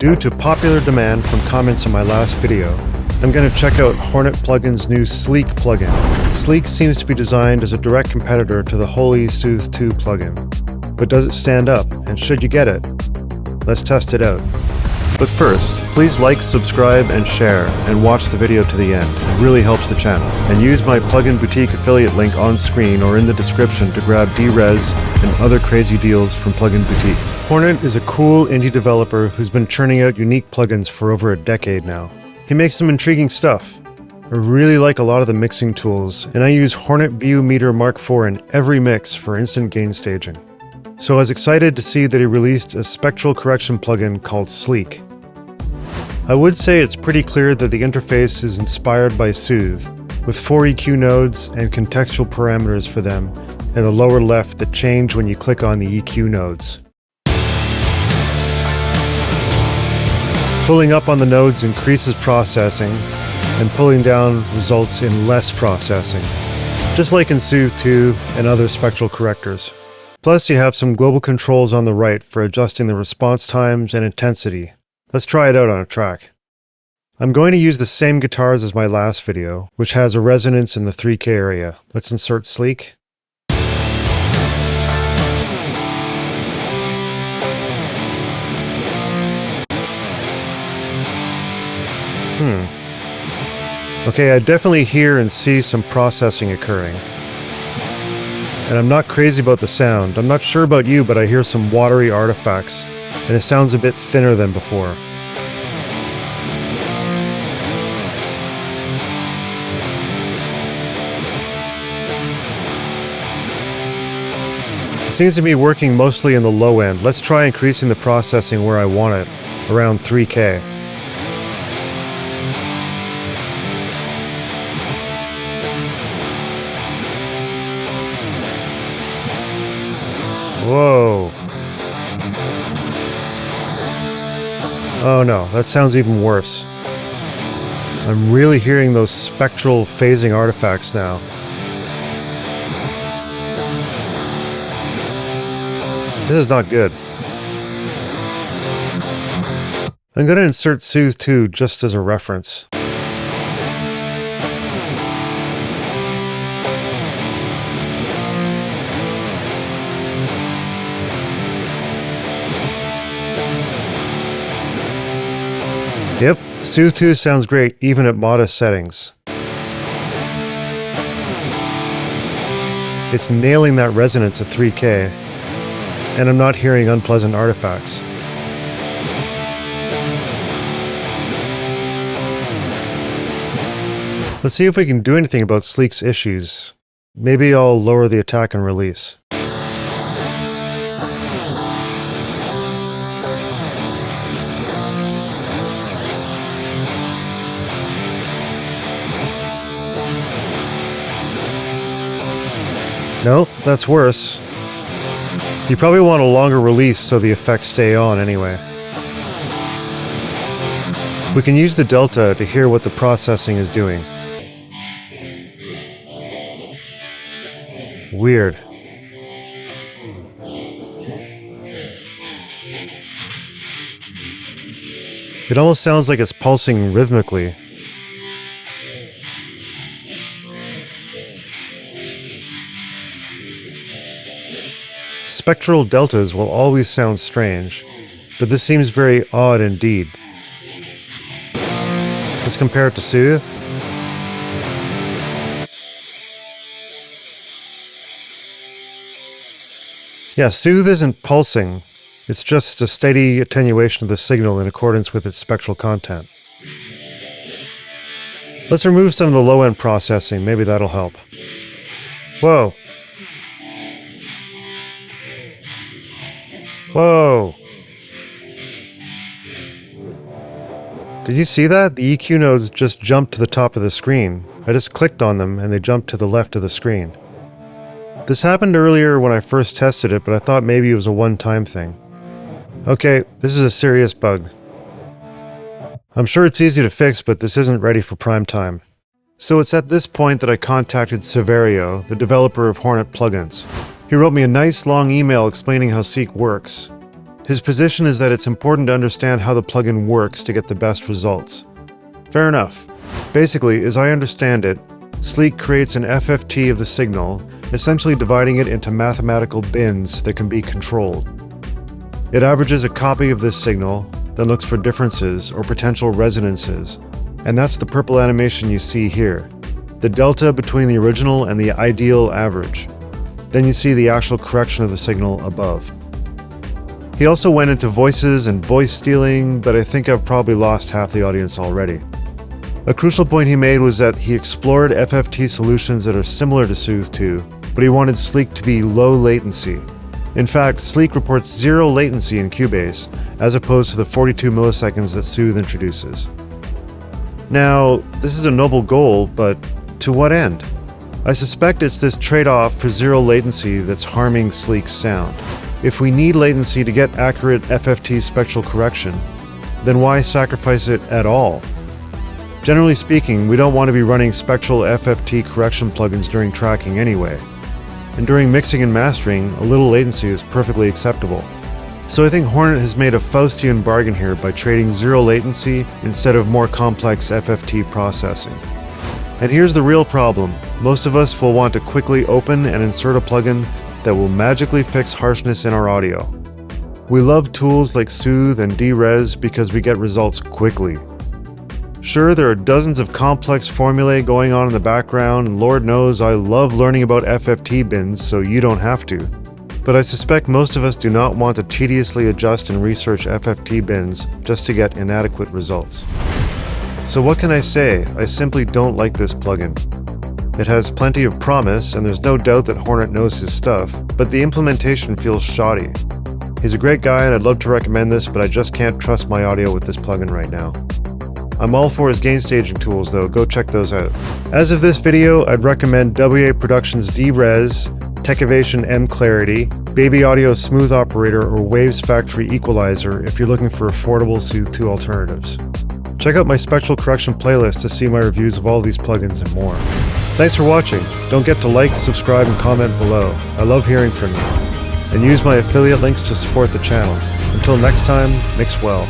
Due to popular demand from comments on my last video, I'm going to check out Hornet Plugin's new Sleek plugin. Sleek seems to be designed as a direct competitor to the holy Soothe 2 plugin. But does it stand up, and should you get it? Let's test it out. But first, please like, subscribe, and share, and watch the video to the end. It really helps the channel. And use my Plugin Boutique affiliate link on screen or in the description to grab D-Res and other crazy deals from Plugin Boutique. Hornet is a cool indie developer who's been churning out unique plugins for over a decade now. He makes some intriguing stuff. I really like a lot of the mixing tools, and I use Hornet View Meter Mark IV in every mix for instant gain staging. So I was excited to see that he released a spectral correction plugin called Sleek. I would say it's pretty clear that the interface is inspired by Soothe, with 4 EQ nodes and contextual parameters for them in the lower left that change when you click on the EQ nodes. Pulling up on the nodes increases processing, and pulling down results in less processing, just like in Soothe 2 and other spectral correctors. Plus, you have some global controls on the right for adjusting the response times and intensity. Let's try it out on a track. I'm going to use the same guitars as my last video, which has a resonance in the 3K area. Let's insert Sleek. Okay, I definitely hear and see some processing occurring. And I'm not crazy about the sound. I'm not sure about you, but I hear some watery artifacts, and it sounds a bit thinner than before. It seems to be working mostly in the low end. Let's try increasing the processing where I want it, around 3K. Whoa. Oh no, that sounds even worse. I'm really hearing those spectral phasing artifacts now. This is not good. I'm going to insert Soothe 2 just as a reference. Yep, Soothe 2 sounds great even at modest settings. It's nailing that resonance at 3K, and I'm not hearing unpleasant artifacts. Let's see if we can do anything about Sleek's issues. Maybe I'll lower the attack and release. No, that's worse. You probably want a longer release so the effects stay on anyway. We can use the delta to hear what the processing is doing. Weird. It almost sounds like it's pulsing rhythmically. Spectral deltas will always sound strange, but this seems very odd indeed. Let's compare it to Soothe. Yeah, Soothe isn't pulsing. It's just a steady attenuation of the signal in accordance with its spectral content. Let's remove some of the low-end processing. Maybe that'll help. Whoa. Whoa! Did you see that? The EQ nodes just jumped to the top of the screen. I just clicked on them and they jumped to the left of the screen. This happened earlier when I first tested it, but I thought maybe it was a one-time thing. Okay, this is a serious bug. I'm sure it's easy to fix, but this isn't ready for prime time. So it's at this point that I contacted Severio, the developer of Hornet plugins. He wrote me a nice long email explaining how Sleek works. His position is that it's important to understand how the plugin works to get the best results. Fair enough. Basically, as I understand it, Sleek creates an FFT of the signal, essentially dividing it into mathematical bins that can be controlled. It averages a copy of this signal, then looks for differences or potential resonances, and that's the purple animation you see here, the delta between the original and the ideal average. Then you see the actual correction of the signal above. He also went into voices and voice stealing, but I think I've probably lost half the audience already. A crucial point he made was that he explored FFT solutions that are similar to Soothe 2, but he wanted Sleek to be low latency. In fact, Sleek reports 0 latency in Cubase, as opposed to the 42 milliseconds that Soothe introduces. Now, this is a noble goal, but to what end? I suspect it's this trade-off for 0 latency that's harming Sleek's sound. If we need latency to get accurate FFT spectral correction, then why sacrifice it at all? Generally speaking, we don't want to be running spectral FFT correction plugins during tracking anyway. And during mixing and mastering, a little latency is perfectly acceptable. So I think Hornet has made a Faustian bargain here by trading 0 latency instead of more complex FFT processing. And here's the real problem. Most of us will want to quickly open and insert a plugin that will magically fix harshness in our audio. We love tools like Soothe and Derez because we get results quickly. Sure, there are dozens of complex formulae going on in the background, and Lord knows I love learning about FFT bins, so you don't have to. But I suspect most of us do not want to tediously adjust and research FFT bins just to get inadequate results. So what can I say? I simply don't like this plugin. It has plenty of promise, and there's no doubt that Hornet knows his stuff, but the implementation feels shoddy. He's a great guy and I'd love to recommend this, but I just can't trust my audio with this plugin right now. I'm all for his gain staging tools though, go check those out. As of this video, I'd recommend WA Productions Derez, Techivation M Clarity, Baby Audio Smooth Operator, or Waves Factory Equalizer if you're looking for affordable Soothe 2 alternatives. Check out my spectral correction playlist to see my reviews of all these plugins and more. Thanks for watching. Don't forget to like, subscribe, and comment below. I love hearing from you. And use my affiliate links to support the channel. Until next time, mix well.